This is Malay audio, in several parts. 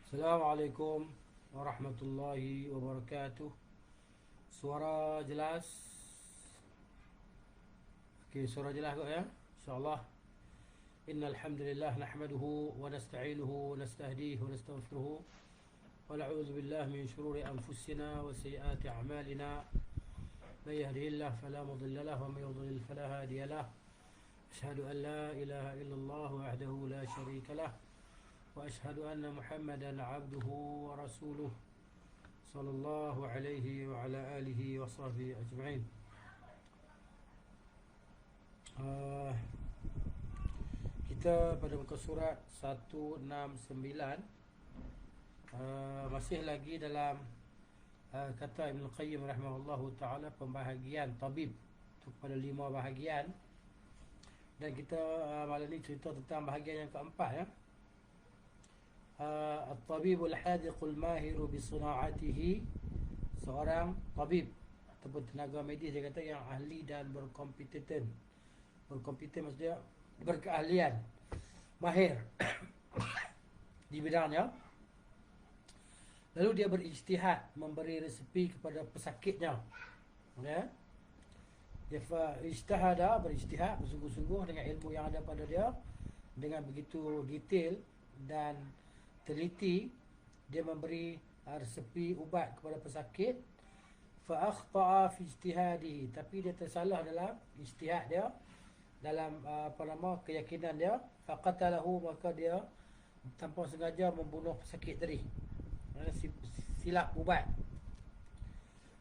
Assalamualaikum warahmatullahi wabarakatuh. Suara jelas? Okey, suara jelas kot ya? InsyaAllah. Innal hamdalillah nahmaduhu wa nasta'inuhu wa nastahdihi wa nastaghfiruhu wa na'udzu billahi min shururi anfusina wa sayyiati a'malina. May yahdihillahu fala mudilla lahu wa may yudlil fala hadiya lahu. Asyhadu an la ilaha illallah wahdahu la syarika lah. وأشهد أن محمدا عبده ورسوله صلى الله عليه وعلى آله وصحبه أجمعين. Kita pada muka surat 169, masih lagi dalam kata Ibn Qayyim rahimahullahu ta'ala, pembahagian tabib itu kepada 5 bahagian. Dan kita malam ni cerita tentang bahagian yang keempat ya. At-tabibul hadiqul mahiru bisuna'atihi, seorang tabib ataupun tenaga medis, dia kata yang ahli dan berkompeten. Berkompeten maksudnya berkeahlian, mahir di bidangnya. Lalu dia berijtihad, memberi resepi kepada pesakitnya ya. Dia ijtihada, berijtihad bersungguh-sungguh dengan ilmu yang ada pada dia, dengan begitu detail dan teliti. Dia memberi resepi ubat kepada pesakit. Fa akhta'a fi ijtihadihi, tapi dia tersalah dalam ijtihad dia, dalam keyakinan dia. Fa qatalahu, maka dia tanpa sengaja membunuh pesakit tadi, silap ubat.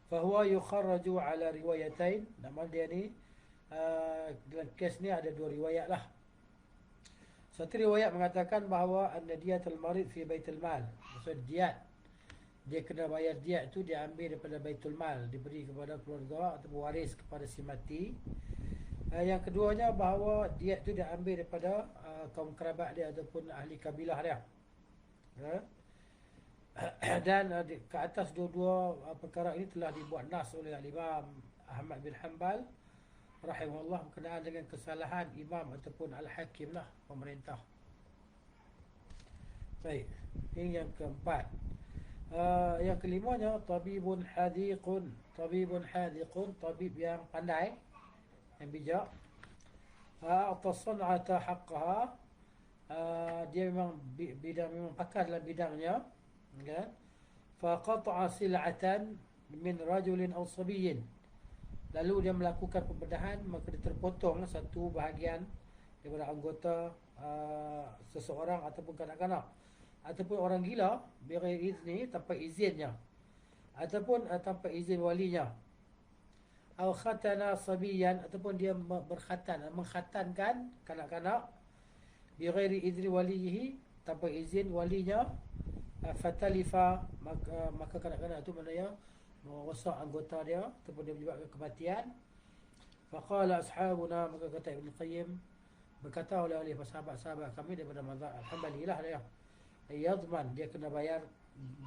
Fa huwa yukharraju ala riwayatain. Nama dia ni dalam kes ni ada 2 riwayat lah. Satu riwayat mengatakan bahawa anna diyatul marid fi baitul mal. Maksud diat, dia kena bayar diat itu, dia ambil daripada baitul mal, diberi kepada keluarga atau waris kepada si mati. Yang keduanya bahawa diat itu dia ambil daripada kaum kerabat dia ataupun ahli kabilah dia. Dan ke atas dua-dua perkara ini telah dibuat nas oleh Imam Ahmad bin Hanbal rahimahullah berkenaan dengan kesalahan imam ataupun al-hakim lah, pemerintah. Baik, ini yang keempat. Yang kelimanya tabibun hadiqun. Tabibun hadiqun, tabib yang pandai, yang bijak. Atasan'ata haqqaha, dia memang bidang, memang pakar dalam bidangnya kan. Fa qata'a sil'atan min rajulin aw sabiyyin, lalu dia melakukan pembedahan, maka dia terpotong satu bahagian daripada anggota seseorang ataupun kanak-kanak ataupun orang gila, bighairi izni, tanpa izinnya, ataupun tanpa izin walinya. Aw khatana sabiyan, ataupun dia mengkhatankan kanak-kanak bighairi izni walihi, tanpa izin walinya. Fatalifa, maka kanak-kanak itu maknanya merosak anggota dia ataupun dia menyebabkan kematian. Faqala ashabuna, maka kata Ibn Qayyim, berkata oleh sahabat-sahabat kami daripada mazhab Hanbali lah dia, yadman, dia kena bayar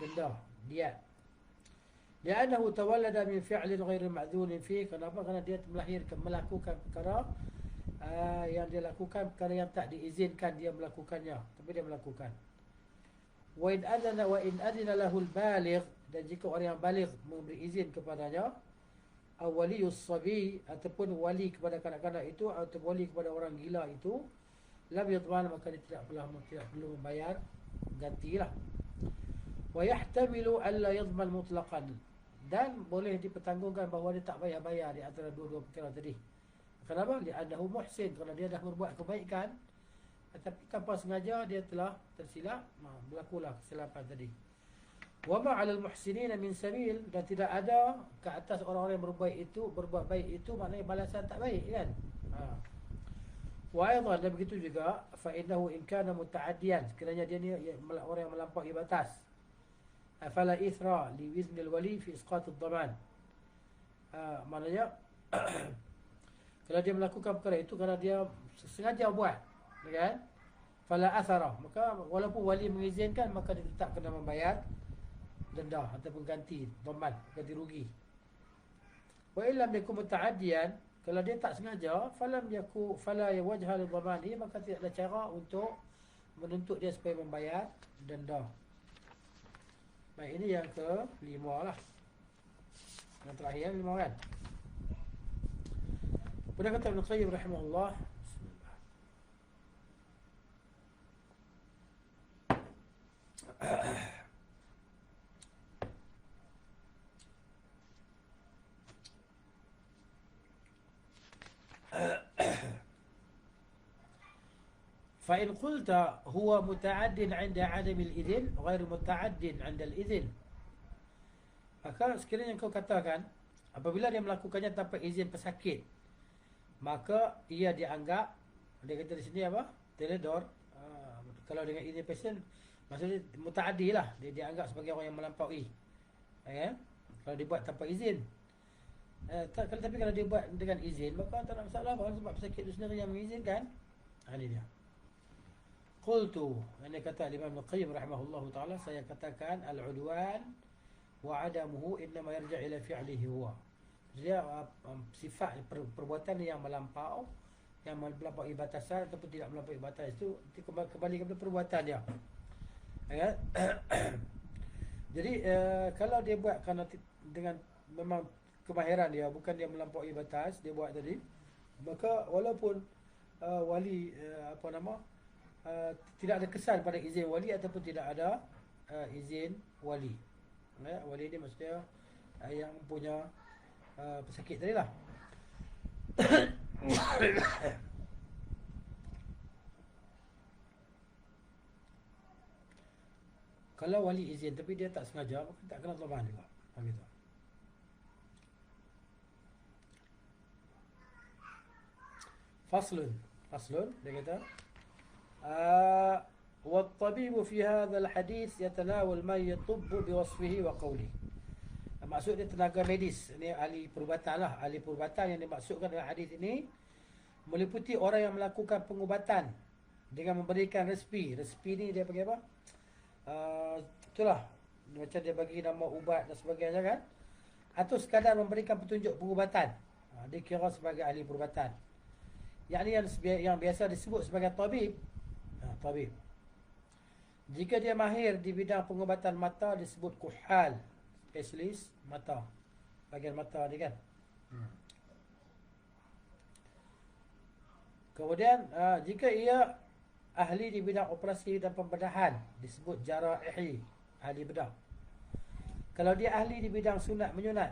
denda, diat. Li'annahu tawallada min fi'lin ghairi ma'dhunin fi, kenapa? Kerana dia melakukan perkara yang dia lakukan, perkara yang tak diizinkan dia melakukannya, tapi dia melakukan. Wa in adina lahu al-baligh, dan jika orang yang baligh memberi izin kepadanya, awaliyus sabi, ataupun wali kepada kanak-kanak itu, atau wali kepada orang gila itu, lam yadman, maka dia tidak perlu membayar gantilah. Wa yahtamilu alla yadman mutlaqan, dan boleh dipertanggungkan bahawa dia tak bayar di antara dua-dua perkara tadi. Kenapa? Li'annahu muhsin, kerana dia dah berbuat kebaikan, tapi tanpa sengaja dia telah tersilap, berlakulah kesilapan tadi. Wa ma 'alal muhsinina min sabil, dan tidak ada ke atas orang-orang yang berbuat baik itu maknanya balasan tak baik kan. Wa aidan, dan begitu juga fa innahu in kana muta'addiyan, sekiranya dia ni orang yang melampaui batas, fala ithra li wiznil wali fi isqat ad-daman. Maknanya kalau dia melakukan perkara itu kerana dia sengaja buat kan, fala athara, maka walaupun wali mengizinkan, maka dia tetap kena membayar denda ataupun ganti dhaman, ganti rugi. Wa illam yakun muta'addiyan, kalau dia tak sengaja, fala wajha li dhamani, maka tidak ada cara untuk menuntut dia supaya membayar denda. Baik, ini yang ke-5 lah. Yang terakhir yang 5 kan. Kemudian kata Ibn Qayyim rahimahullah, فإن قلت هو متعد عند عدم الإذن غير متعد عند الإذن. Maka sekiranya kau katakan apabila dia melakukannya tanpa izin pesakit, maka ia dianggap, dia kata di sini apa? Teledor. Kalau dengan izin pasien, maksudnya mutaaddi lah. Dia dianggap sebagai orang yang melampaui. Kalau dibuat tanpa izin. Tapi kalau dia buat dengan izin, maka tak ada masalah apa, sebab pesakit itu sendiri yang mengizinkan. Ini dia. Qultu, ini kata Imam Al-Qayyim rahimahullahu ta'ala, saya katakan al-udwan wa adamuhu innama yarja' ila fi'lihi huwa. Dia sifat perbuatan yang melampau, yang melampaui batasan ataupun tidak melampaui batas itu kembali kepada perbuatan dia. Jadi kalau dia buat kerana dengan memang kemahiran dia, bukan dia melampaui batas, dia buat tadi, maka walaupun wali tidak ada kesan pada izin wali ataupun tidak ada izin wali. Wali ni maksudnya yang punya pesakit tadi lah. Kalau wali izin tapi dia tak sengaja, maka tak kena taubat juga. Begitu. Faslun dia kata والطبيب في هذا الحديث يتناول ما يطب بوصفه وقوله. Maksud dia tenaga medis, ini ahli perubatan lah. Ahli perubatan yang dimaksudkan dalam hadis ini meliputi orang yang melakukan pengubatan dengan memberikan respi. Respi ni dia panggil apa? Itulah, macam dia bagi nama ubat dan sebagainya kan. Atau sekadar memberikan petunjuk pengubatan, dia kira sebagai ahli perubatan. Yang biasa disebut sebagai tabib. Tabib. Jika dia mahir di bidang pengubatan mata disebut kuhal, spesialis mata, bahagian mata ni kan. Kemudian jika ia ahli di bidang operasi dan pembedahan disebut jarahi, ahli bedah. Kalau dia ahli di bidang sunat menyunat,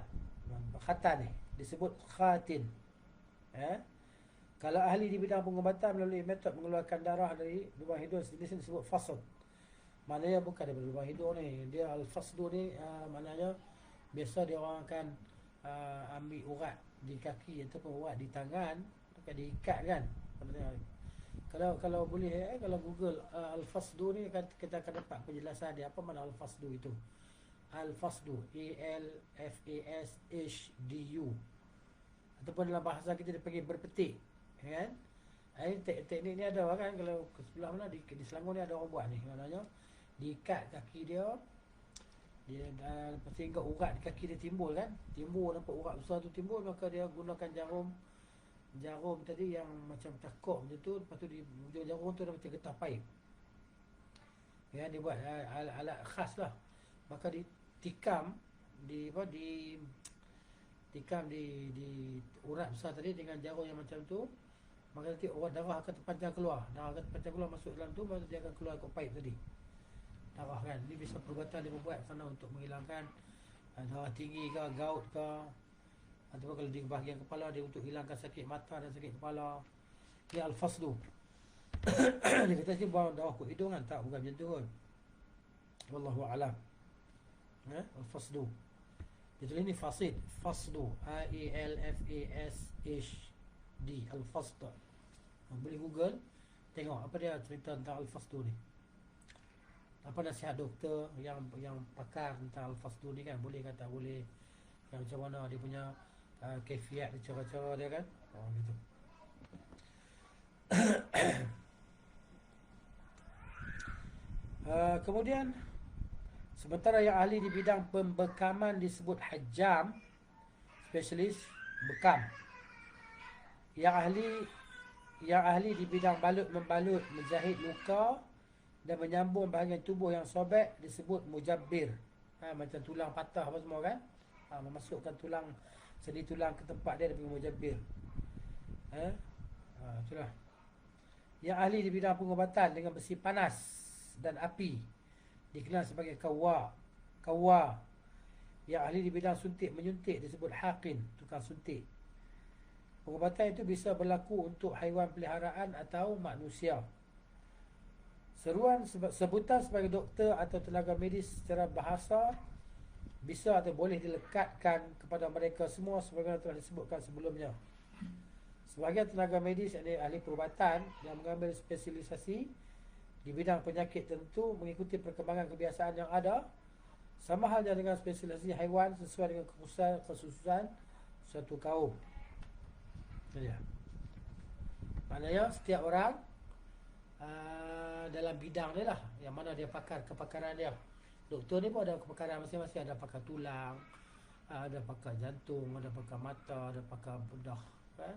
khatan ni disebut khatin. Kalau ahli di bidang pengobatan melalui metod mengeluarkan darah dari lubang hidung, di sini disebut fasd. Maknanya bukan daripada lubang hidung ni. Dia al-fasdu ni maknanya biasa dia orang akan ambil urat di kaki ataupun urat di tangan, akan diikat kan. Kalau boleh kalau Google al-fasdu ni kita akan dapat penjelasan dia apa makna al-fasdu itu. Al-fasdu, A-L-F-A-S-H-D-U, ataupun dalam bahasa kita dipanggil berpetik kan. Teknik ni ada kan, kalau ke sebelah mana di Selangor ni ada orang buat ni, maknanya diikat kaki dia sehingga urat di kaki dia timbul kan, nampak urat besar tu timbul, maka dia gunakan jarum tadi yang macam takuk macam tu, lepas tu di ujung jarum tu dia macam getah paip ya, dia buat alat khas lah, maka ditikam di urat besar tadi dengan jarum yang macam tu. Maka nanti urat darah akan terpancar keluar. Darah akan terpancar keluar masuk dalam tu, baru dia akan keluar ikut paip tadi. Darah kan. Ini bisa perubatan dia membuat kerana untuk menghilangkan darah tinggi ke, gout ke, ataupun kalau di bahagian kepala dia untuk hilangkan sakit mata dan sakit kepala. Ini al-fasdu. Dia kata sini buang darah ke hidung kan. Tak, bukan macam tu pun. Wallahu a'lam. Al-fasdu. Jadi ini fasid. Fasdu. A-E-L-F-A-S-H-D. Al-fasdu. Boleh Google, tengok apa dia cerita tentang al-fasdu ni. Apa nasihat doktor yang pakar tentang al-fasdu ni kan. Boleh kata boleh, yang macam mana dia punya kefiat dia, cara-cara dia kan. Gitu. Kemudian sementara yang ahli di bidang pembekaman disebut hajam, spesialis bekam. Yang ahli di bidang membalut, menjahit luka dan menyambung bahagian tubuh yang sobek disebut mujabbir. Macam tulang patah apa semua kan. Memasukkan tulang, sendi tulang ke tempat dia panggil mujabir. Itulah. Yang ahli di bidang pengobatan dengan besi panas dan api dikenal sebagai kawwa. Yang ahli di bidang suntik menyuntik disebut haqin, tukang suntik. Pengobatan itu bisa berlaku untuk haiwan peliharaan atau manusia. Sebutan sebagai doktor atau tenaga medis secara bahasa bisa atau boleh dilekatkan kepada mereka semua sebagaimana telah disebutkan sebelumnya. Sebagai tenaga medis, ahli perubatan yang mengambil spesialisasi di bidang penyakit tertentu mengikuti perkembangan kebiasaan yang ada, sama halnya dengan spesialisasi haiwan sesuai dengan kekhususan suatu kaum. Ya. Maknanya setiap orang dalam bidang dia lah, yang mana dia pakar, kepakaran dia. Doktor ni pun ada kepakaran masing-masing. Ada pakar tulang, ada pakar jantung, ada pakar mata, ada pakar bedah, kan?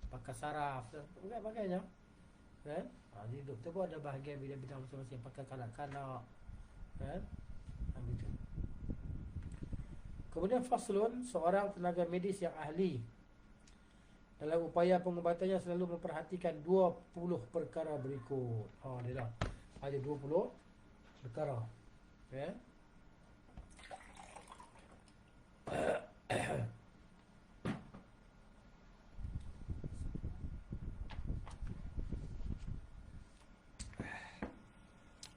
Pakar saraf dan sebagainya, kan? Jadi doktor pun ada bahagian bidang-bidang masing-masing. Pakar kanak-kanak, kan? Begitu. Kemudian faslun, seorang tenaga medis yang ahli dalam upaya pengubatannya selalu memperhatikan 20 perkara berikut. Dia dah ada 20 perkara. Okay.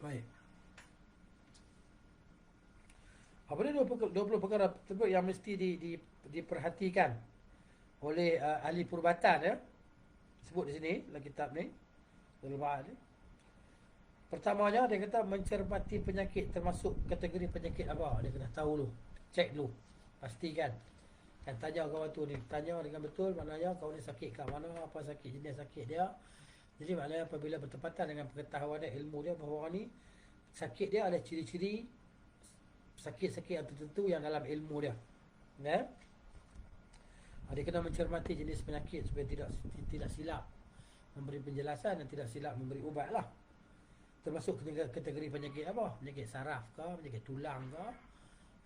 Baik. Apa dia 20 perkara tersebut yang mesti diperhatikan oleh ahli perubatan, ya? Sebut di sini dalam kitab ni, dalam bab ni. Pertamanya dia kata mencermati penyakit, termasuk kategori penyakit apa. Dia kena tahu dulu, cek dulu, pastikan. Kan tanya kawan tu ni, tanya dengan betul maknanya kau ni sakit kat mana, apa sakit, jenis sakit dia. Jadi maknanya apabila bertepatan dengan pengetahuan dia, ilmu dia, bahawa orang ni sakit dia ada ciri-ciri sakit-sakit tertentu yang dalam ilmu dia, kan? Dia kena mencermati jenis penyakit supaya tidak silap memberi penjelasan dan tidak silap memberi ubat lah. Termasuk kategori penyakit apa? Penyakit saraf ke, penyakit tulang ke,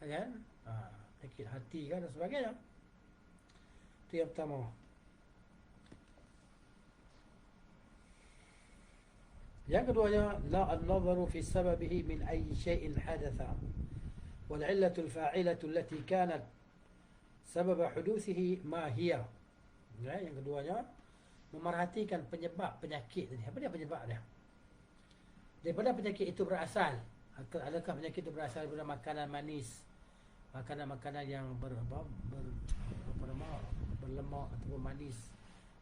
kan? Penyakit hati ke dan sebagainya. Itu yang pertama. Yang keduanya, la an-nadharu fi sababihi min ayyi shay'in hadatha wal 'illatu al-fa'ilatu allati kanat sabab huduthihi ma hiya. Yang keduanya, memerhatikan penyebab penyakit tadi. Apa dia penyebab dia? Daripada penyakit itu berasal. Adakah penyakit itu berasal daripada makanan manis, makanan-makanan yang berlemak ataupun manis,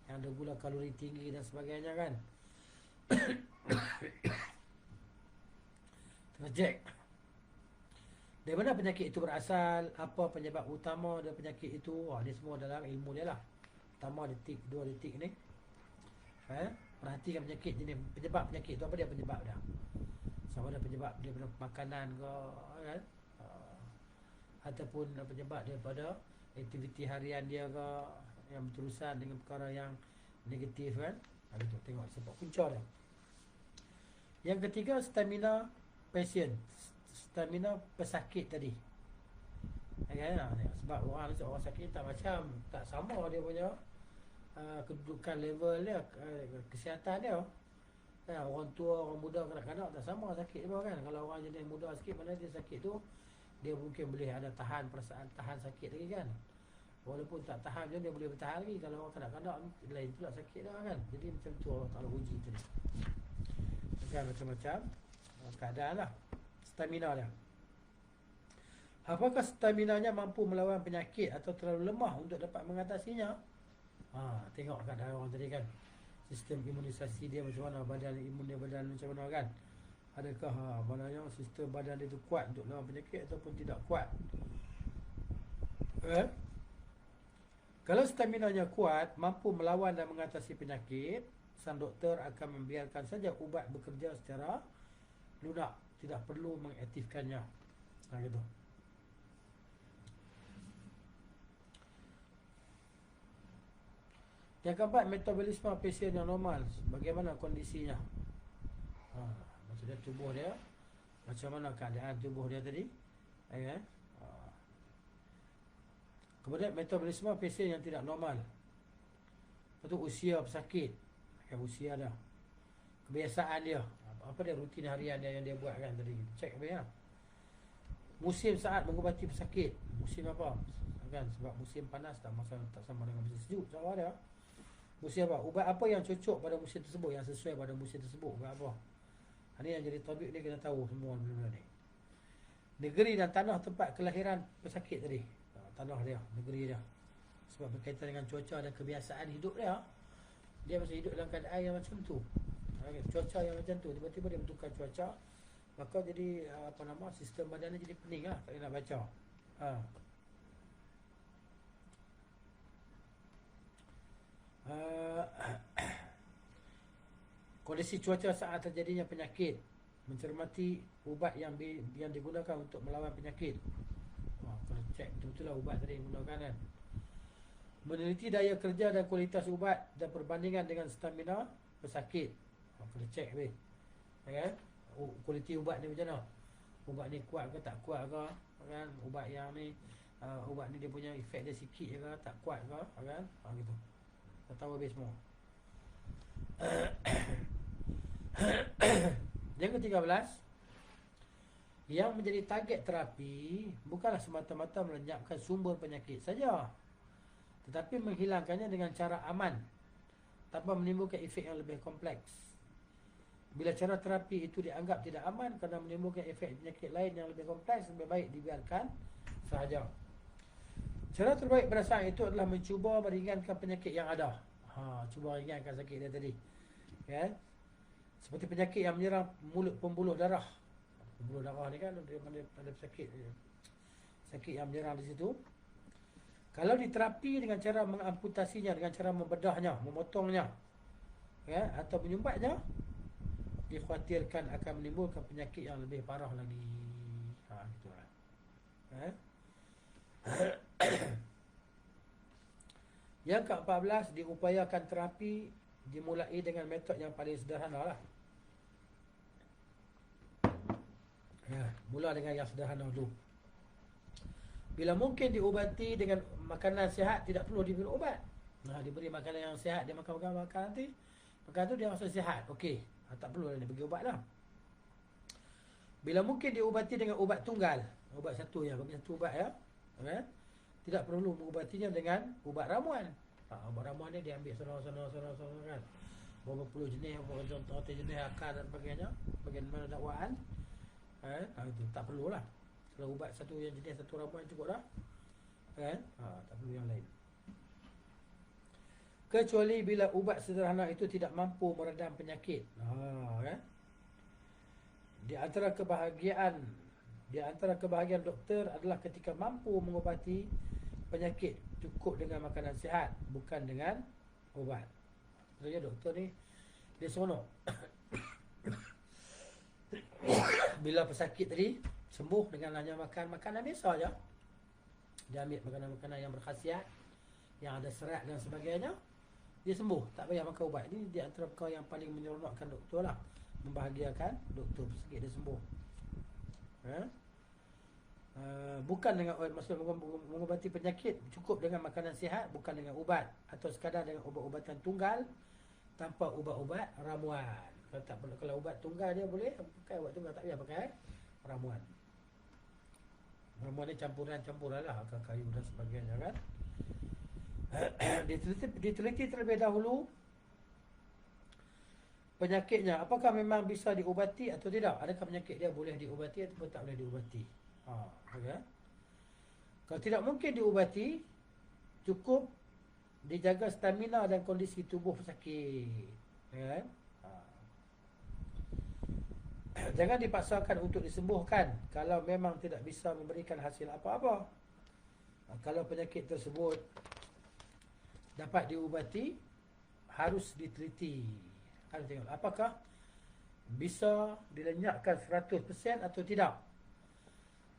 yang ada gula kalori tinggi dan sebagainya, kan? Terjek. Daripada penyakit itu berasal, apa penyebab utama dari penyakit itu? Dia semua dalam ilmu dia lah. Pertama detik, 2 detik ni, perhatikan penyakit jenis, penyebab penyakit itu apa dia penyebab dia. Sama ada penyebab daripada makanan ke, kan? Ataupun penyebab daripada aktiviti harian dia ke, yang berterusan dengan perkara yang negatif, kan? Itu tengok sebab punca dia. Yang ketiga, stamina pasien, stamina pesakit tadi, kan? Sebab orang sakit tak sama dia punya kedudukan level dia, kesihatan dia. Orang tua, orang muda, kanak-kanak tak sama sakit dia, kan? Kalau orang jenis muda sikit, mana dia sakit tu, dia mungkin boleh ada tahan perasaan, tahan sakit lagi, kan? Walaupun tak tahan je, dia boleh bertahan lagi. Kalau orang kanak-kanak lain pula sakit dia, kan? Jadi macam tu Allah Ta'ala uji tu, kan? Macam-macam keadaan lah stamina dia. Apakah staminanya mampu melawan penyakit atau terlalu lemah untuk dapat mengatasinya? Tengok keadaan orang tadi, kan? Sistem imunisasi dia macam mana, badan imun dia macam mana, kan? Adakah maknanya sistem badan dia tu kuat untuk melawan penyakit ataupun tidak kuat? Kalau staminanya kuat, mampu melawan dan mengatasi penyakit, sang doktor akan membiarkan saja ubat bekerja secara lunak, tidak perlu mengaktifkannya. Gitu. Yang keempat, metabolisme pasien yang normal, bagaimana kondisinya? Maksudnya tubuh dia, macam mana keadaan tubuh dia tadi, Ya. Kemudian metabolisme pasien yang tidak normal. Lepas tu usia pesakit. Usia dah. Kebiasaan dia. Apa dia rutin harian dia yang dia buat kan tadi. Cek apa ya. Musim saat mengubati pesakit. Musim apa? Kan sebab musim panas tak sama dengan musim sejuk. Sama dia. Musim apa? Ubat apa yang cocok pada musim tersebut, yang sesuai pada musim tersebut. Ubat apa? Ini yang jadi topik ni, kena tahu semua benda ni. Negeri dan tanah tempat kelahiran pesakit tadi. Tanah dia, negeri dia. Sebab berkaitan dengan cuaca dan kebiasaan hidup dia. Dia masih hidup dalam keadaan yang macam tu. Cuaca yang macam tu, tiba-tiba dia bertukar cuaca, maka jadi sistem badan dia jadi pening lah, tak boleh nak baca. Kondisi cuaca saat terjadinya penyakit, mencermati ubat yang digunakan untuk melawan penyakit. Kena cek betul-betul lah ubat tadi yang digunakan kan. Meneliti daya kerja dan kualitas ubat dan perbandingan dengan stamina pesakit. Kena cek weh. Kan? Kualiti ubat ni macam mana? Ubat ni kuat ke tak kuat ke? Kan? Ubat yang ni ubat ni dia punya efek dia sikit je ke, tak kuat ke? Kan? Gitu. Kita tahu habis semua. Yang ke-13, yang menjadi target terapi bukanlah semata-mata melenyapkan sumber penyakit saja, tetapi menghilangkannya dengan cara aman tanpa menimbulkan efek yang lebih kompleks. Bila cara terapi itu dianggap tidak aman kerana menimbulkan efek penyakit lain yang lebih kompleks, lebih baik dibiarkan sahaja. Cara terbaik pada saat itu adalah mencuba meringankan penyakit yang ada. Cuba ringankan sakit dia tadi. Kan? Seperti penyakit yang menyerang mulut pembuluh darah. Pembuluh darah ni kan ada sakit yang menyerang di situ. Kalau diterapi dengan cara mengamputasinya, dengan cara membedahnya, memotongnya, ya, atau menyumbatnya, dikhawatirkan akan menimbulkan penyakit yang lebih parah lagi. Gitulah. Yang ke-14, diupayakan terapi dimulai dengan metod yang paling sederhana lah. Mula dengan yang sederhana dulu. Bila mungkin diubati dengan makanan sihat, tidak perlu diberi ubat. Diberi makanan yang sihat, dia makan nanti, makan tu dia rasa sihat. Okey, tak perlu dia bagi ubat lah. Bila mungkin diubati dengan ubat tunggal, ubat satu ya, bagi satu ubat ya. Tidak perlu mengubatinya dengan ubat ramuan. Ubat ramuan ni dia ambil sana kan. Berapa puluh jenis, berapa jenis akar dan sebagainya, bagaimana dakwaan. Itu tak perlulah. Kalau ubat satu yang jenis satu ramuan cukup dah. Kan? Tak perlu yang lain. Kecuali bila ubat sederhana itu tidak mampu meredam penyakit. Kan? Di antara kebahagiaan doktor adalah ketika mampu mengobati penyakit cukup dengan makanan sihat, bukan dengan ubat. Maksudnya doktor ni dia seronok. Bila pesakit tadi sembuh dengan hanya makan makanan biasa je. Dia ambil makanan-makanan yang berkhasiat, yang ada serat dan sebagainya, dia sembuh, tak payah makan ubat. Ini di antara perkara yang paling menyeronokkan doktor lah, membahagiakan doktor, pesakit dia sembuh. Bukan dengan maksud mengobati penyakit cukup dengan makanan sihat, bukan dengan ubat, atau sekadar dengan ubat-ubatan tunggal tanpa ubat-ubat ramuan. Kalau ubat tunggal dia boleh pakai ubat tunggal, tak payah pakai ramuan. Ramuan ni campuran lah, akar kayu dan sebagainya kan. Diteliti terlebih dahulu penyakitnya, apakah memang bisa diubati atau tidak. Adakah penyakit dia boleh diubati atau tak boleh diubati. Okay. Kalau tidak mungkin diubati, cukup dijaga stamina dan kondisi tubuh pesakit. Okay. Jangan dipaksakan untuk disembuhkan kalau memang tidak bisa memberikan hasil apa-apa. Kalau penyakit tersebut dapat diubati, harus diteliti. Harus tengok apakah bisa dilenyapkan 100% atau tidak.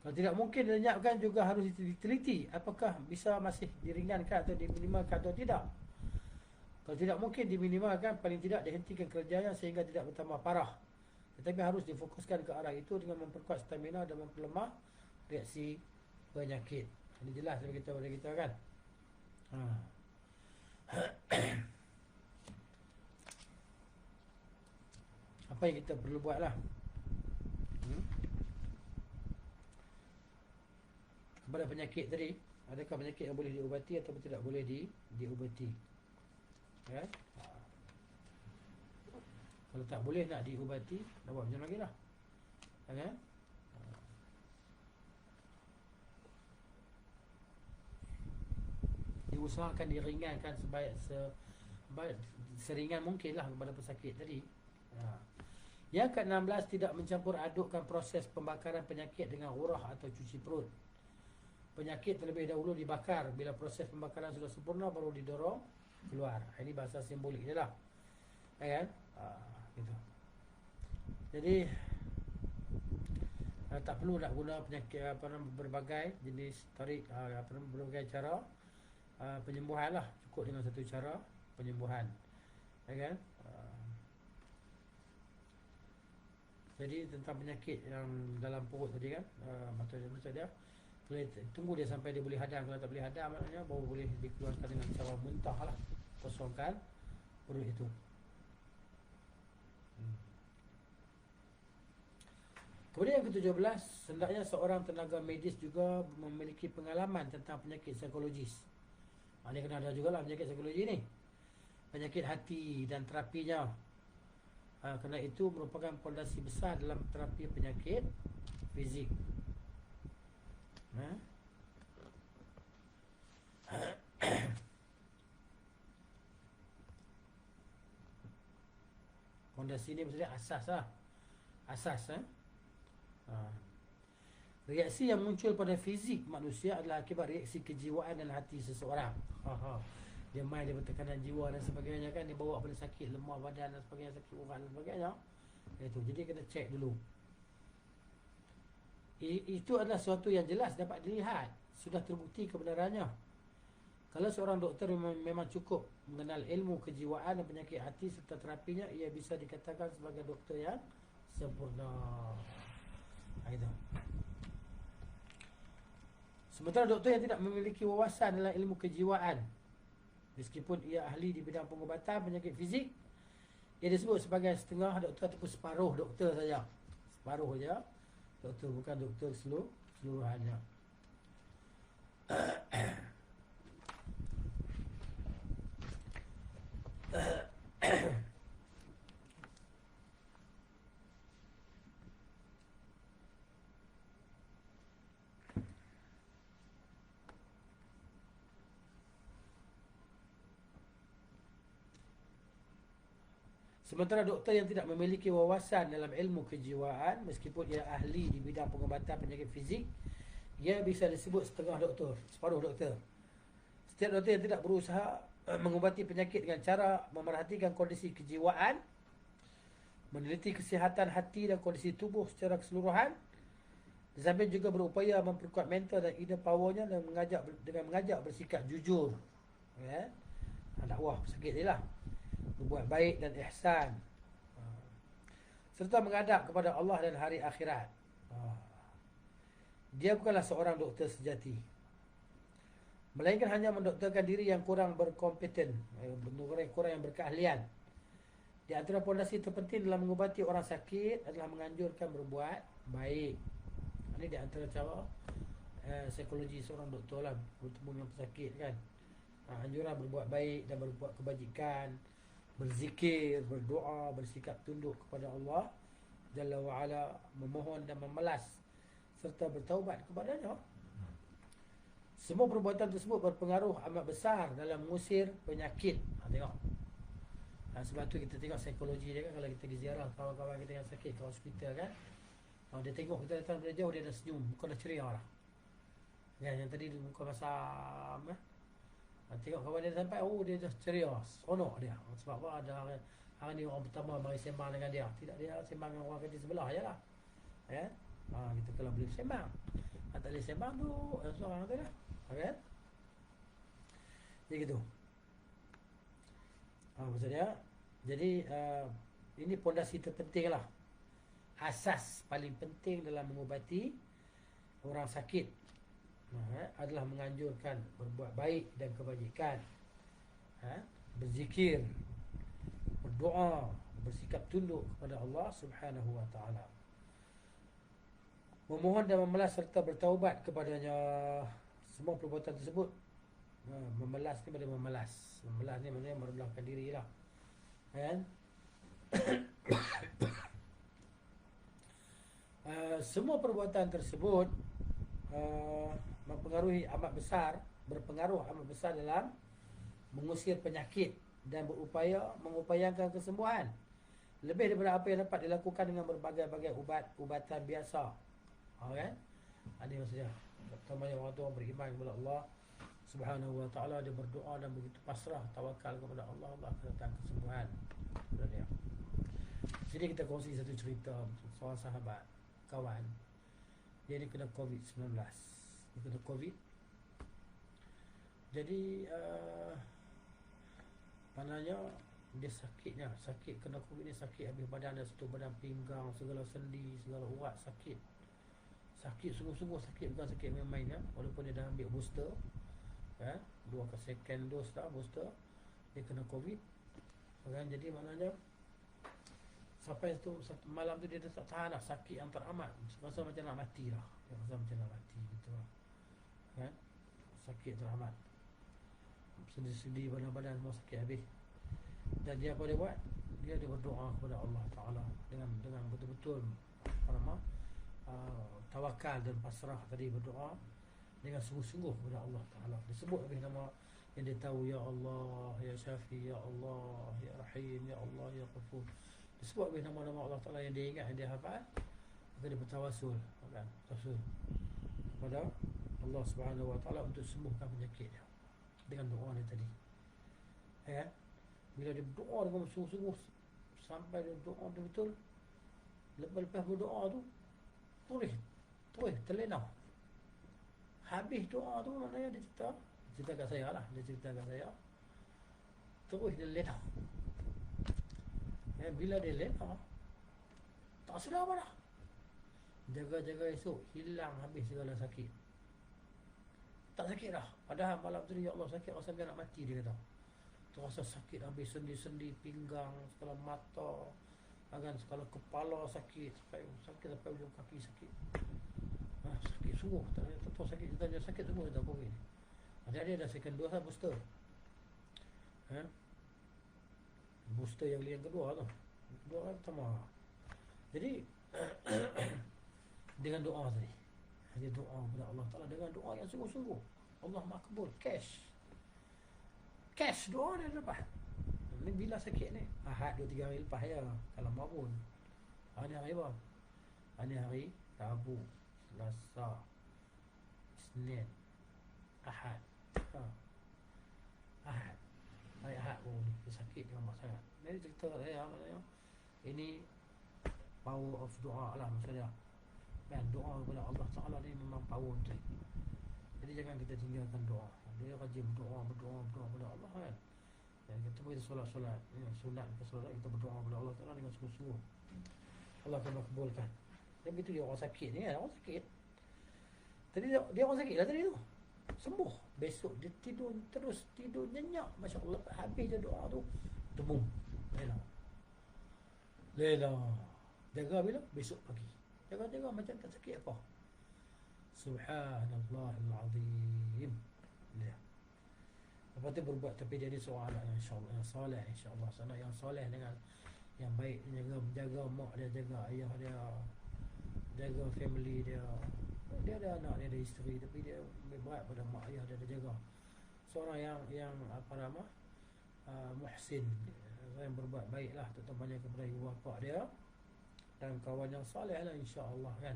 Kalau tidak mungkin dilenyapkan, juga harus diteliti apakah bisa masih diringankan atau diminimalkan atau tidak. Kalau tidak mungkin diminimalkan, paling tidak dihentikan kerjanya sehingga tidak bertambah parah. Tetapi harus difokuskan ke arah itu dengan memperkuat stamina dan memperlemah reaksi penyakit. Ini jelas dia beritahu pada kita kan. Ha. Apa yang kita perlu buat lah, kepada penyakit tadi. Adakah penyakit yang boleh diubati atau tidak boleh diubati, kan? Kalau tak boleh nak diubati, nak buat macam lagi lah, kan? Diusahakan diringankan seringan mungkin lah kepada pesakit tadi. Yang ke-16, tidak mencampur adukkan proses pembakaran penyakit dengan urah atau cuci perut. Penyakit terlebih dahulu dibakar. Bila proses pembakaran sudah sempurna, baru didorong keluar. Ini bahasa simbolik dia lah, kan? Gitu. Jadi tak perlu nak guna penyakit berbagai jenis tarik, berbagai cara penyembuhan lah. Cukup dengan satu cara penyembuhan, kan? Jadi tentang penyakit yang dalam perut tadi kan, maksud dia boleh tunggu dia sampai dia boleh hadam. Kalau tak boleh hadam, maknanya baru boleh dikeluarkan dengan cara muntah lah, kosongkan perut itu. Kemudian yang ke-17, hendaknya seorang tenaga medis juga memiliki pengalaman tentang penyakit psikologis. Ini kena ada jugalah penyakit psikologi ni, penyakit hati dan terapinya. Kerana itu merupakan fondasi besar dalam terapi penyakit fizik. Fondasi ni maksudnya asas lah. Asas. Reaksi yang muncul pada fizik manusia adalah akibat reaksi kejiwaan dan hati seseorang. Dia main, dia bertekanan jiwa dan sebagainya kan, dia bawa pada sakit lemah badan dan sebagainya, sakit urat dan sebagainya. Itu jadi kena cek dulu. Itu adalah sesuatu yang jelas dapat dilihat, sudah terbukti kebenarannya. Kalau seorang doktor memang cukup mengenal ilmu kejiwaan dan penyakit hati serta terapinya, ia bisa dikatakan sebagai doktor yang sempurna. Itu. Sementara doktor yang tidak memiliki wawasan dalam ilmu kejiwaan, meskipun ia ahli di bidang pengobatan penyakit fizik, ia disebut sebagai setengah doktor ataupun separuh doktor saja. Separuh saja doktor, bukan doktor seluruhannya. Sementara doktor yang tidak memiliki wawasan dalam ilmu kejiwaan, meskipun ia ahli di bidang pengobatan penyakit fizik, ia bisa disebut setengah doktor, separuh doktor. Setiap doktor yang tidak berusaha mengubati penyakit dengan cara memerhatikan kondisi kejiwaan, meneliti kesihatan hati dan kondisi tubuh secara keseluruhan, di samping juga berupaya memperkuat mental dan inner powernya dan mengajak bersikap jujur, ya, dakwah pesakit dia lah, berbuat baik dan ihsan, serta menghadap kepada Allah dan hari akhirat. Dia bukanlah seorang doktor sejati, melainkan hanya mendoktorkan diri yang kurang berkompeten, kurang yang berkeahlian. Di antara fondasi terpenting dalam mengubati orang sakit adalah menganjurkan berbuat baik. Ini di antara cara psikologi seorang doktor lah bertemu dengan pesakit kan. Anjuran berbuat baik dan berbuat kebajikan, berzikir, berdoa, bersikap tunduk kepada Allah Jalla wa'ala, memohon dan memelas serta bertaubat kepadanya. Semua perbuatan tersebut berpengaruh amat besar dalam mengusir penyakit. Tengok. Sebab tu kita tengok psikologi dia kan, kalau kita pergi ziarah kawan-kawan kita yang sakit ke hospital kan, dia tengok kita datang dari jauh, dia dah senyum, muka dah ceria lah kan. Yang tadi muka masam tengok kawan dia sampai, dia dah ceria, seronok dia. Sebab apa? Ada hari ni orang pertama mari sembang dengan dia. Tidak, dia sembang dengan orang kerja sebelah je lah, kan. Kita kalau boleh sembang, tak boleh sembang tu seorang tu lah, kan. Jadi gitu. Maksudnya, jadi ini pondasi terpenting lah, asas paling penting dalam mengubati orang sakit adalah menganjurkan berbuat baik dan kebajikan, berzikir, berdoa, bersikap tunduk kepada Allah Subhanahu wa taala, memohon dan memelas serta bertaubat kepadanya. Semua perbuatan tersebut, memelas ni pada memelas ni maknanya merendahkan diri lah, kan? Semua perbuatan tersebut berpengaruh amat besar dalam mengusir penyakit dan mengupayakan kesembuhan, lebih daripada apa yang dapat dilakukan dengan berbagai-bagai ubatan biasa. Kan? Ini maksudnya pertamanya orang tu beriman kepada Allah Subhanahu wa taala, dia berdoa dan begitu pasrah tawakal kepada Allah, Allah akan datang kesembuhan kepada dia. Jadi kita kongsi satu cerita seorang sahabat, kawan. Dia ni kena COVID-19. Dia kena COVID. Jadi maknanya dia sakit kena COVID ni, sakit habis badan, ada satu badan, pinggang, segala sendi, segala urat sakit. Sakit sungguh-sungguh sakit, bukan sakit main-main walaupun dia dah ambil booster, 2 second dose dah booster, dia kena COVID, kan? Jadi maknanya sampai tu malam tu dia tak tahan lah, sakit yang teramat, rasa macam nak mati lah, dia rasa macam nak mati gitu lah, kan? Sakit teramat, sendi-sendi, badan semua sakit habis. Dan dia apa dia buat? Dia berdoa kepada Allah Ta'ala dengan betul-betul tawakal dan pasrah tadi, berdoa dengan sungguh-sungguh kepada Allah Ta'ala. Disebut habis nama yang dia tahu, Ya Allah, Ya Syafi, Ya Allah, Ya Rahim, Ya Allah, Ya Ghafur. Disebut habis nama-nama Allah Ta'ala yang dia ingat, yang dia hafal. Maka dia bertawasul, kan? Tawasul kepada Allah Subhanahu wa Ta'ala untuk sembuhkan penyakit dia dengan doa dia tadi. Bila dia berdoa dengan sungguh-sungguh sampai dia doa betul-betul, lepas berdoa tu terus terlena. Habis doa tu maknanya dia cerita kat saya lah, terus dia lena. Bila dia lena, tak sedar apa dah. Jaga-jaga esok, hilang habis segala sakit. Tak sakit dah. Padahal malam tu ya Allah sakit, rasa dia nak mati, dia kata. Terasa sakit habis, sendi-sendi, pinggang, segala mata, kan, segala kepala sakit sampai ujung kaki sakit. Sakit sungguh, tak tahu sakit, dia sakit sungguh, dia tak COVID. Dia dah second dose lah, booster. Booster yang kedua tu. Kedua kan sama. Jadi dengan doa tadi, dia doa kepada Allah Ta'ala dengan doa yang sungguh-sungguh, Allah makbul, cash doa dia dapat. Ni bila sakit ni, Ahad 2-3 hari lepas ya, kalau mau pun. Hari apa? Hari Rabu, Selasa, Isnin, Ahad. Ahad. Hari Ahad pun dia sakit dia mak sangat. Ni cerita saya maknanya ini power of doa lah maksudnya. Dan doa kepada Allah Ta'ala ni memang power tu. Jadi jangan kita tinggalkan doa. Dia rajin berdoa kepada Allah, kan. Dan kita boleh solat sunat ke solat, kita berdoa kepada Allah Ta'ala dengan sungguh-sungguh, Allah akan makbulkan. Dan begitu dia orang sakit ni kan, orang sakit tadi, dia orang sakit lah tadi tu, sembuh. Besok dia tidur nyenyak, Masya Allah. Habis dia doa tu, tebum, Lela jaga bila? Besok pagi jaga macam tak sakit apa. Subhanallahil-azim. Lepas tu berbuat, tapi dia ni seorang anak yang insyaAllah yang soleh, insyaAllah anak yang soleh dengan yang baik, jaga mak dia, jaga ayah dia, jaga family dia. Dia ada anak, dia ada isteri, tapi dia berat pada mak ayah dia jaga. Seorang yang apa nama, muhsin, yang berbuat baiklah, terutamanya kepada ibu bapa dia dan kawan yang soleh lah, insyaAllah, kan.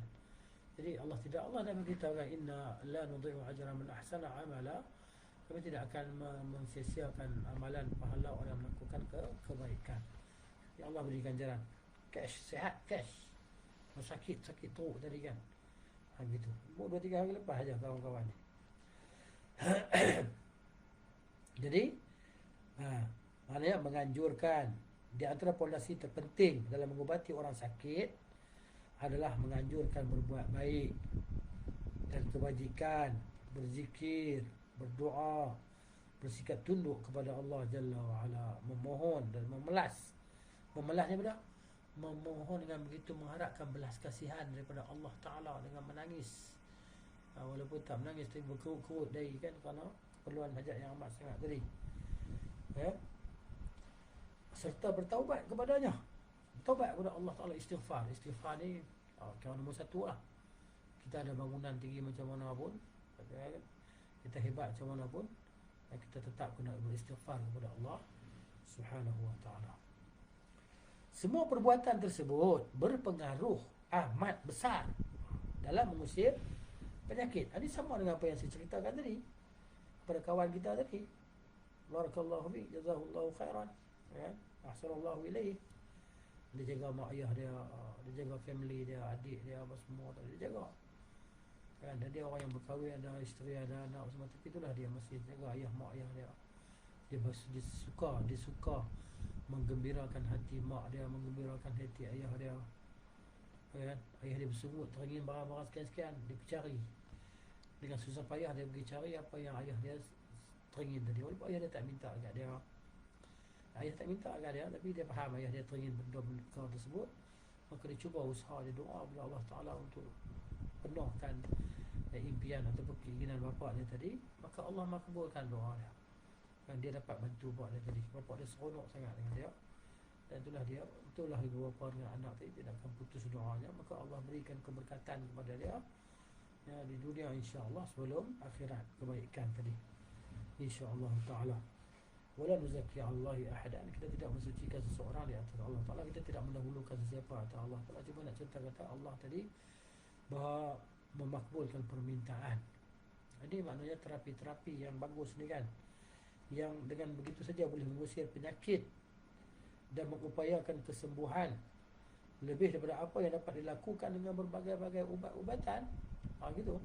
Jadi Allah dah beritahu kan, inna la nudhi'u ajra man ahsana amala, kami tidak akan mensia-siakan amalan pahala orang yang melakukan kebaikan. Ya Allah berikan jalan cash, sihat cash. Sakit teruk tadi kan, gitu. 2-3 hari lepas aja kawan-kawan ni. Jadi maknanya menganjurkan, di antara pondasi terpenting dalam mengubati orang sakit adalah menganjurkan berbuat baik, kebajikan, berzikir, berdoa, bersikap tunduk kepada Allah Jalla wa'ala, memohon dan memelas. Memelas ni apa? Memohon dengan begitu, mengharapkan belas kasihan daripada Allah Ta'ala dengan menangis. Walaupun tak menangis tapi berkerut-kerut dari kan, kerana keperluan hajat yang amat sangat tadi. Ya. Serta bertaubat kepadanya. Taubat kepada Allah Ta'ala, istighfar. Istighfar ni kira nombor satu lah. Kita ada bangunan tinggi macam mana pun, kita hebat macam mana pun, kita tetap kena beristighfar kepada Allah Subhanahu wa ta'ala. Semua perbuatan tersebut berpengaruh amat besar dalam mengusir penyakit. Ini sama dengan apa yang saya ceritakan tadi pada kawan kita tadi. Barakallahu fi, jazahullahu khairan, ya, ahsanallahu ilaih. Dia jaga mak ayah dia, dia jaga family dia, adik dia, apa semua dia jaga. Kan, dan dia orang yang berkahwin, ada isteri, ada anak semua, tapi itulah dia masih jaga ayah mak ayah dia. Dia suka menggembirakan hati mak dia, menggembirakan hati ayah dia. Kan? Ayah dia bersungut teringin barang-barang sekian-sekian, dia pergi cari. Dengan susah payah dia pergi cari apa yang ayah dia teringin tadi. Walaupun ayah dia tak minta agak dia. Ayah tak minta agak dia, tapi dia faham ayah dia teringin benda-benda tersebut. Maka dia cuba usaha, dia doa kepada Allah Ta'ala untuk penuhkan impian ataupun keinginan bapa dia tadi. Maka Allah makbulkan doa dia. Dan dia dapat bantu bapak dia tadi. Bapak dia seronok sangat dengan dia. Dan itulah ibu bapa dengan anak tadi tidak akan putus doanya. Maka Allah berikan keberkatan kepada dia, ya, di dunia insya-Allah sebelum akhirat, kebaikan tadi insya-Allah taala. Wala nuzakki Allahi ahadan, kita tidak mensucikan seseorang di atas Allah Taala, kita tidak mendahulukan sesiapa atas Allah Taala. Cuma nak cerita kata Allah tadi bahawa memakbulkan permintaan. Jadi maknanya terapi-terapi yang bagus ni kan, yang dengan begitu saja boleh mengusir penyakit dan mengupayakan kesembuhan lebih daripada apa yang dapat dilakukan dengan berbagai-bagai ubat-ubatan. Gitu.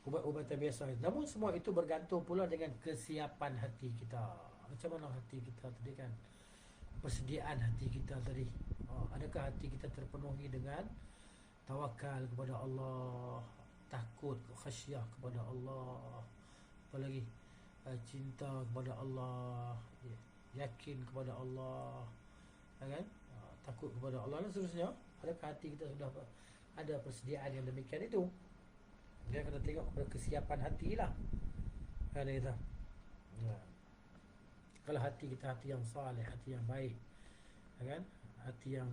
Ubat-ubatan biasa. Namun semua itu bergantung pula dengan kesiapan hati kita. Macam mana hati kita tadi kan, persediaan hati kita tadi. Adakah hati kita terpenuhi dengan tawakal kepada Allah, takut, khasyah kepada Allah, apa lagi, cinta kepada Allah, yakin kepada Allah, kan? Takut kepada Allah dan seterusnya. Adakah hati kita sudah ada persediaan yang demikian itu? Dia kena tengok kepada kesiapan hati lah, kan kita. Kalau hati kita hati yang saleh, hati yang baik, kan? Hati yang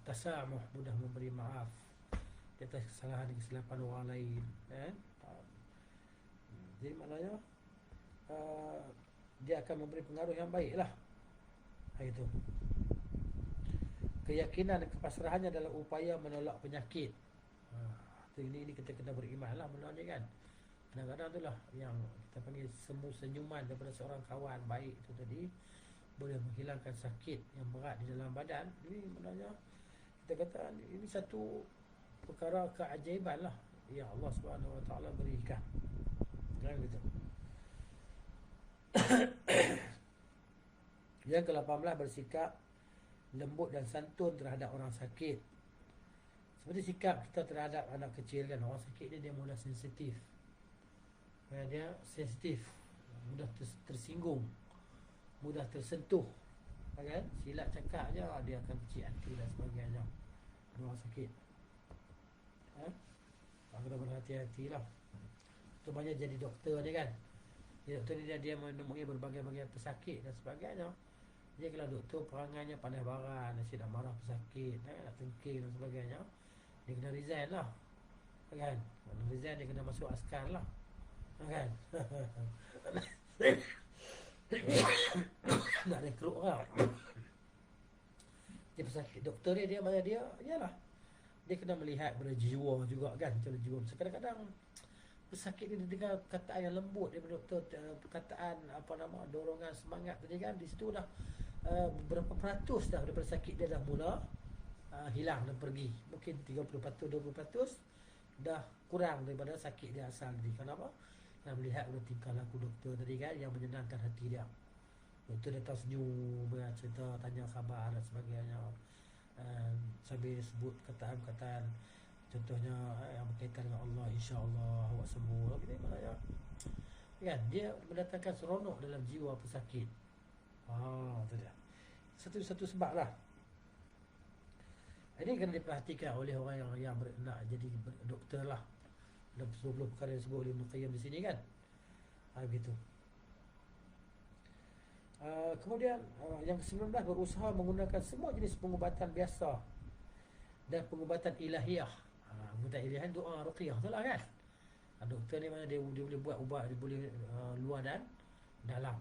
tasamuh, mudah memberi maaf di atas kesalahan dan kesilapan orang lain, kan? Jadi maknanya dia akan memberi pengaruh yang baik lah. Itu keyakinan dan kepasrahannya dalam upaya menolak penyakit. Ini kita kena beriman lah benda ni kan. Kadang-kadang tu lah yang kita panggil semu senyuman daripada seorang kawan baik tu tadi boleh menghilangkan sakit yang berat di dalam badan. Ini sebenarnya kita kata ini satu perkara keajaiban lah yang Allah Subhanahu Wa Taala berikan. Jangan gitu. Yang ke-18, bersikap lembut dan santun terhadap orang sakit. Seperti sikap kita terhadap anak kecil kan, orang sakit dia mula sensitif. Dia sensitif, mudah tersinggung, mudah tersentuh, kan? Silap cakap je dia akan kecil hati dan sebagainya. Orang sakit, kena berhati-hatilah. Terutamanya jadi doktor ni kan. Doktor ni dia menemui berbagai-bagai pesakit dan sebagainya. Dia kalau doktor perangannya pandai barang, asyik nak marah pesakit, nak tengking dan sebagainya, dia kena resign lah, kan? Kena resign, dia kena masuk askar lah, kan? Nak rekrut orang. Dia pesakit, doktor dia ialah dia kena melihat pada jiwa juga kan, cara jiwa. Kadang-kadang pesakit dia dengar perkataan yang lembut daripada doktor, perkataan dorongan semangat tadi kan, di situ dah berapa peratus dah daripada sakit dia dah mula hilang dan pergi. Mungkin 30%, 20% dah kurang daripada sakit dia asal tadi. Kenapa? melihat tingkah laku doktor tadi kan, yang menyenangkan hati dia. Doktor datang senyum, cerita, tanya khabar dan sebagainya, sambil sebut kataan-kataan, contohnya yang berkaitan dengan Allah, insya-Allah awak sembuh gitu maknanya. Kan dia mendatangkan seronok dalam jiwa pesakit. Tu dia. Satu sebab lah. Ini kena diperhatikan oleh orang yang nak jadi doktor lah. Dan 10 perkara yang disebut oleh Ibn Qayyim di sini kan. Begitu. Kemudian yang ke-19, berusaha menggunakan semua jenis pengubatan biasa dan pengubatan ilahiyah. Pengubatan ilahiyah, doa, ruqyah tu lah kan. Doktor ni mana dia boleh buat ubat, dia boleh luar dan dalam.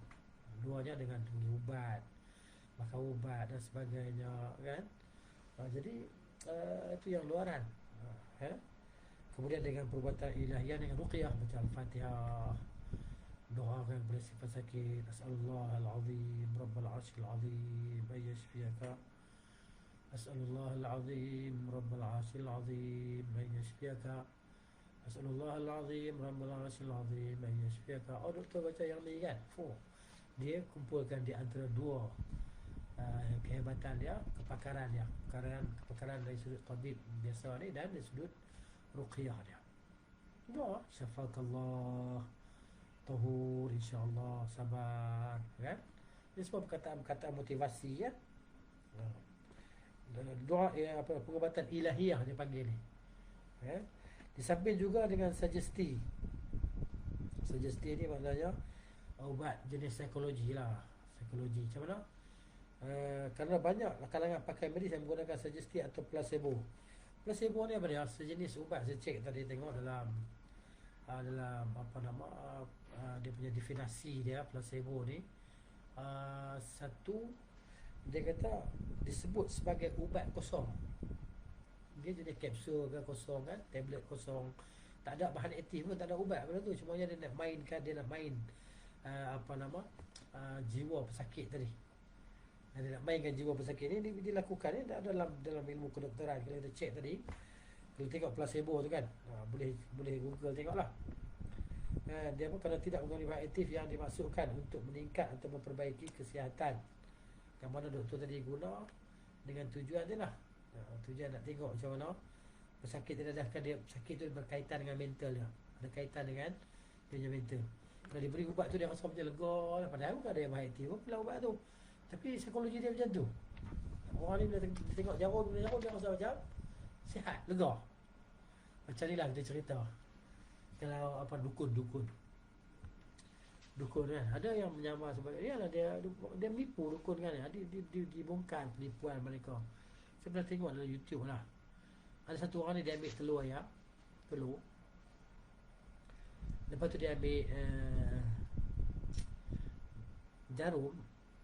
Luarnya dengan ubat, makan ubat dan sebagainya kan. Jadi itu yang luaran. Kemudian dengan perbuatan ilahiyah, dengan ruqyah, baca Al-Fatihah, doakan kepada si pesakit, As'alullahal azim Rabbal arsyil azim ay yashfiyaka, As'alullahal azim Rabbal arsyil azim ay yashfiyaka, As'alullahal azim Rabbal arsyil azim ay yashfiyaka. Doktor baca yang ni kan. Dia kumpulkan di antara dua kehebatan dia, kepakaran dia, kepakaran dari sudut tabib biasa ni dan dari sudut ruqyah dia. Doa syafakallah, tahur, insya-Allah, sabar kan. Ini semua perkataan motivasi kan. Doa pengobatan ilahiyah dia panggil ni. Disamping juga dengan sugesti. Sugesti ni maknanya ubat jenis psikologi lah. Psikologi macam mana? Kerana banyak kalangan pakai medis yang menggunakan sugesti atau placebo. Placebo ni apa dia? Sejenis ubat. Saya cek tadi, tengok dalam apa nama, dia punya definisi dia, placebo ni. Satu, dia kata disebut sebagai ubat kosong. Dia jenis kapsul ke kosong kan, tablet kosong, tak ada bahan aktif pun, tak ada ubat benda tu. Cuma dia nak mainkan, dia nak main jiwa pesakit tadi. Dia nak mainkan jiwa pesakit ni, dia lakukan ni dalam ilmu kedokteran. Kalau kita cek tadi, kalau tengok placebo tu kan, boleh Google tengoklah. Dia pun kalau tidak menggunakan bahan aktif yang dimasukkan untuk meningkat atau memperbaiki kesihatan, yang mana doktor tadi guna dengan tujuan dia lah. Tujuan nak tengok macam mana pesakit dia, adakah dia pesakit tu berkaitan dengan mental dia, ada kaitan dengan dia punya mental. Kalau diberi ubat tu dia rasa macam lega lah, padahal bukan ada yang bahan aktif pun ubat tu, tapi psikologi dia macam tu. Orang ni bila tengok jarum dia rasa macam sihat, lega. Macam ni lah kita cerita. Kalau dukun kan, ada yang menyamar sebagai dia menipu dukun kan. Dia dibongkar penipuan mereka. Saya pernah tengok dalam YouTube lah. Ada satu orang ni, dia ambil telur ayam, lepas tu dia ambil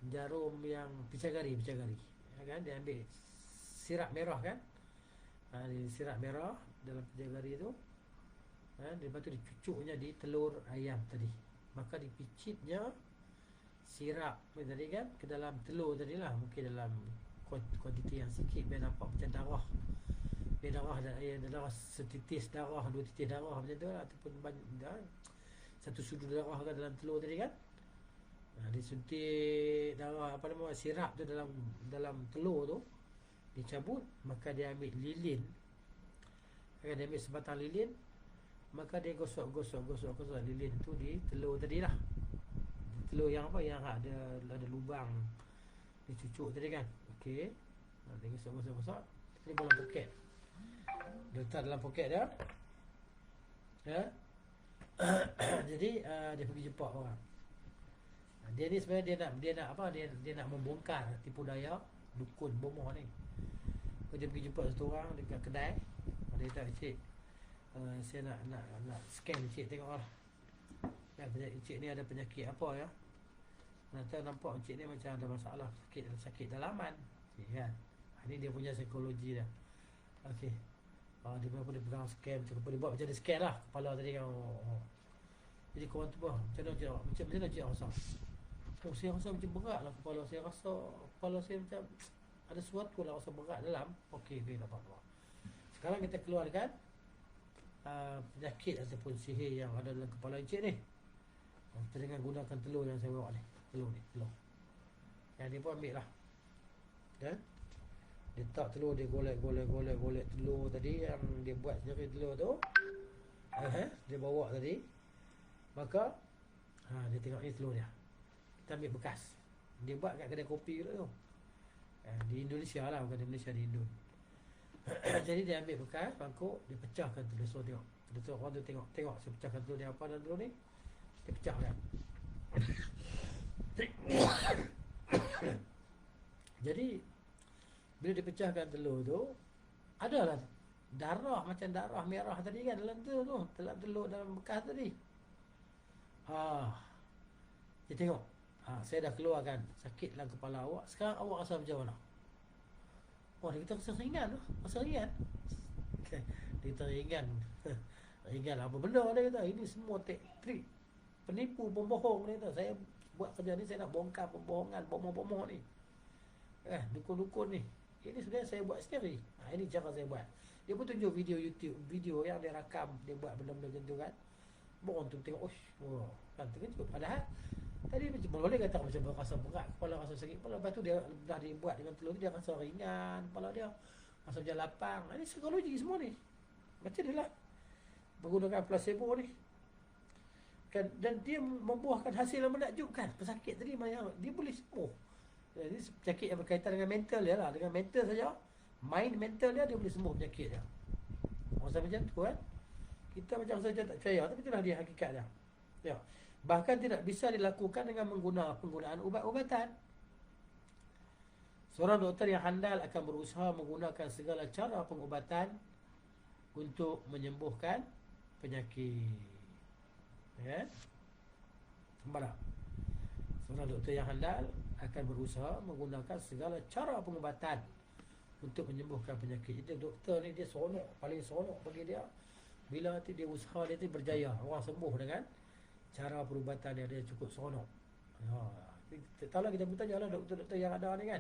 jarum yang picagari kan. Dia ambil sirap merah kan, sirap merah dalam picagari tu kan. Lepas tu dicucuknya di telur ayam tadi, maka dipicitnya sirap tadi kan ke dalam telur tadi lah. Mungkin dalam kuantiti yang sikit, biar nampak macam darah. Biar darah dan air, darah setitis darah, 2 titis darah macam tu lah, ataupun satu sudu darah kan dalam telur tadi kan. Disuntik darah sirap tu dalam telur tu, dicabut, maka dia ambil lilin kan, dia ambil sebatang lilin, maka dia gosok lilin tu di telur tadi lah. Telur yang yang ada lubang dicucuk tadi kan. Okey, dia gosok. Ini dalam poket, dia letak dalam poket dia. Jadi dia pergi jumpa orang. Dia ni sebenarnya dia nak membongkar tipu daya dukun bomoh ni. Dia pergi jumpa satu orang dekat kedai. Dia kata, "Cik, saya nak scan cik, tengoklah. Cik ni ada penyakit apa ya? Nanti nampak cik ni macam ada masalah, sakit dalaman." Kan? Ini dia punya psikologi dia. Okey. Dia pegang scan, dia buat macam dia scan lah kepala tadi kan. Jadi korang tu macam mana cik rasa? Saya rasa macam berat lah kepala. Saya rasa kepala saya macam ada sesuatu lah, rasa berat dalam. Okey, tak apa-apa. Sekarang kita keluarkan penyakit ataupun sihir yang ada dalam kepala encik ni. Kita dengan gunakan telur yang saya bawa ni. Telur. Yang dia pun ambil lah. Kan? Dia tak telur, dia golek telur tadi yang dia buat sendiri telur tu. Dia bawa tadi. Maka dia tengok ni telur dia. Kita ambil bekas. Dia buat kat kedai kopi tu. Di Indonesia lah, bukan di Malaysia, di Indon. Jadi dia ambil bekas mangkuk, dia pecahkan telur. So tengok. Telur orang tu tengok saya pecahkan telur dia apa dalam telur ni. Dia pecahkan. Jadi bila dipecahkan telur tu, adalah darah macam darah merah tadi kan dalam telur tu, dalam bekas tadi. Dia tengok. Saya dah keluarkan sakit dalam kepala awak. Sekarang awak rasa macam mana? Dia kata rasa ringan tu. Rasa ringan. Okay. Dia kata ringan. Ringan apa benda dia kata. Ini semua trik penipu, pembohong dia kata. Saya buat kerja ni, saya nak bongkar pembohongan, bomoh-bomoh ni. Dukun-dukun ni. Ini sebenarnya saya buat sendiri. Ini cara saya buat. Dia pun tunjuk video YouTube, video yang dia rakam, dia buat benda-benda macam tu kan. Orang tu tengok, kan terkejut. Padahal tadi macam boleh kata macam rasa berat, kepala rasa sakit kepala. Lepas tu dia dah dibuat dengan telur tu, dia rasa ringan kepala dia, rasa macam lapang. Ini psikologi semua ni. Macam dia lah menggunakan placebo ni kan, dan dia membuahkan hasil yang menakjubkan. Pesakit tadi dia boleh sembuh. Jadi penyakit yang berkaitan dengan mental dia lah. Dengan mental saja, mind mental dia boleh sembuh penyakit dia. Rasa macam tu kan. Kita macam saja tak percaya, tapi itulah dia hakikat dia. Ya. Bahkan tidak bisa dilakukan dengan penggunaan ubat-ubatan. Seorang doktor yang handal akan berusaha menggunakan segala cara pengubatan untuk menyembuhkan penyakit. Ya. Nampak tak? Seorang doktor yang handal akan berusaha menggunakan segala cara pengubatan untuk menyembuhkan penyakit. Jadi doktor ni dia seronok, paling seronok bagi dia bila dia usaha dia berjaya, orang sembuh dengan cara perubatan dia cukup seronok. Tak lah kita pun tanya lah doktor-doktor yang ada ni kan.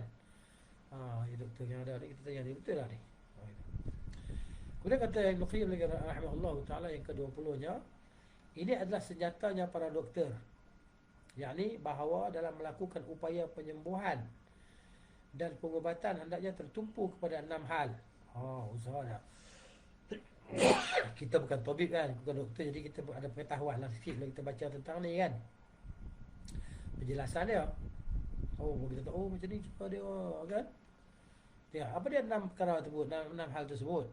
Doktor yang ada ni kita tanya dia betul lah ni. Kemudian kata Ibn Qayyim lagi rahimahullah ta'ala yang ke-20-nya, ini adalah senjatanya para doktor, yakni bahawa dalam melakukan upaya penyembuhan dan pengubatan hendaknya tertumpu kepada 6 hal. Usaha dah. Kita bukan tabib kan, bukan doktor, jadi kita ada pengetahuan lah sikit bila kita baca tentang ni kan, penjelasan dia. Kita tahu macam ni cara dia kan. Apa dia 6 perkara tersebut, 6 hal tersebut.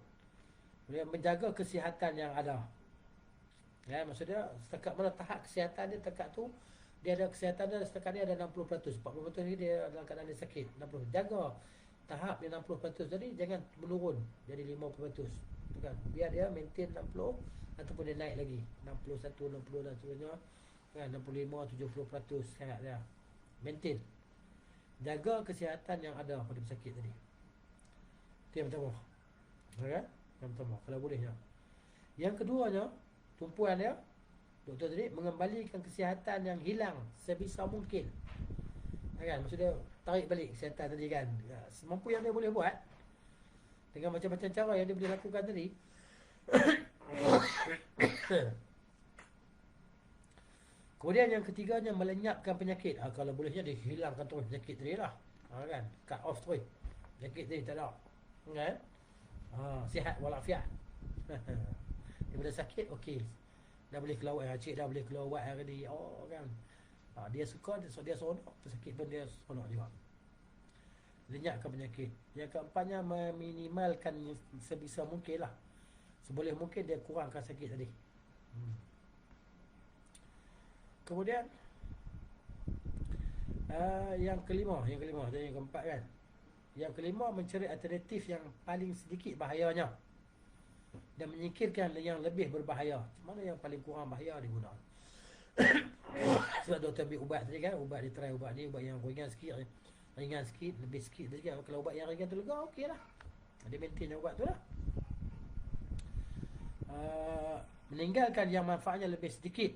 Dia menjaga kesihatan yang ada. Ya, maksudnya setakat mana tahap kesihatan dia, setakat tu dia ada kesihatan dia, setakat dia ada 60%. 40% ni dia dalam keadaan dia sakit. 60%. Jaga tahap dia 60%. Jadi jangan menurun jadi 50%. Kan? Biar dia maintain 60 ataupun dia naik lagi 61, 60 dan sebagainya kan, 65, 70% sangat dia maintain. Jaga kesihatan yang ada pada pesakit tadi. Itu yang pertama kan? Yang pertama kalau bolehnya. Yang keduanya, tumpuan dia doktor tadi, mengembalikan kesihatan yang hilang sebisa mungkin kan? Maksudnya tarik balik kesihatan tadi kan, semampu yang dia boleh buat dengan macam-macam cara yang dia boleh lakukan tadi. Kemudian yang ketiganya, melenyapkan penyakit. Kalau bolehnya dia hilangkan terus penyakit tadi lah. Kan? Cut off terus penyakit tadi, tak ada kan? Sihat walafiat. Dia boleh sakit, okey, dah boleh keluar air cik, dah boleh keluar air tadi. Kan? Dia suka, dia seronok, pesakit pun dia seronok juga. Lenyapkan penyakit. Yang keempatnya, meminimalkan sebisa mungkin lah, seboleh mungkin dia kurangkan sakit tadi. Kemudian yang kelima dan yang keempat kan. Yang kelima, mencari alternatif yang paling sedikit bahayanya dan menyingkirkan yang lebih berbahaya. Mana yang paling kurang bahaya diguna. Sebab doktor ambil ubat tadi kan, ubat dia try ubat ni, ubat yang ringan sikit, lebih sikit tadi kan. Kalau ubat yang ringan tu lega, okey lah, dia maintain ubat tu lah. Meninggalkan yang manfaatnya lebih sedikit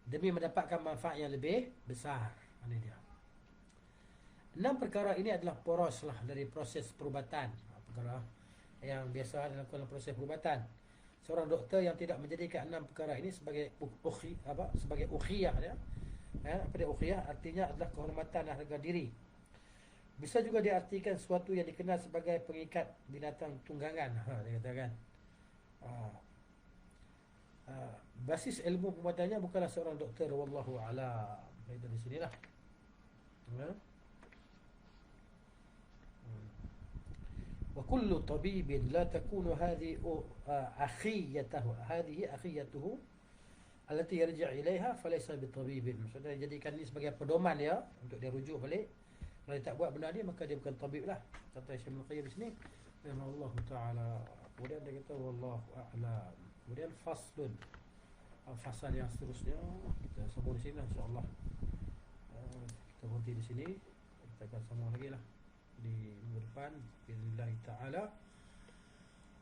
demi mendapatkan manfaat yang lebih besar. Ini dia. 6 perkara ini adalah poros lah dari proses perubatan. Perkara yang biasa dalam proses perubatan. Seorang doktor yang tidak menjadikan 6 perkara ini sebagai sebagai ukhiyah ya. Apa dia ukhiyah? Artinya adalah kehormatan dan harga diri. Bisa juga diartikan sesuatu yang dikenal sebagai pengikat binatang tunggangan. Dia katakan. Basis ilmu perubatan bukanlah seorang doktor, wallahu a'lam. Itu di sinilah. Ya. وكل طبيب لا تكون هذه أخيته التي يرجع إليها فليس بطبيب. Maksudnya jadikan ini sebagai pedoman ya untuk dia rujuk balik. Kalau dia tak buat benda ni maka dia bukan tabib lah, kata Syekh Ibn Qayyim di sini. Allah Taala. Kemudian dia kata wallahu a'lam. Kemudian faslun, fasal yang seterusnya kita sambung di sini insya-Allah. Kita berhenti di sini. Kita akan sambung lagi lah di minggu depan billahi taala.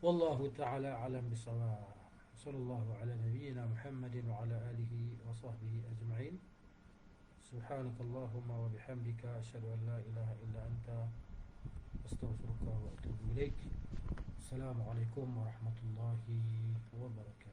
Wallahu taala alam bisawab. Sallallahu ala nabiyyina Muhammadin wa ala alihi wa sahbihi ajma'in. Subhanakallahumma wa bihamdika asyhadu an la ilaha illa anta astaghfiruka wa atubu ilaik. Assalamualaikum warahmatullahi wabarakatuh.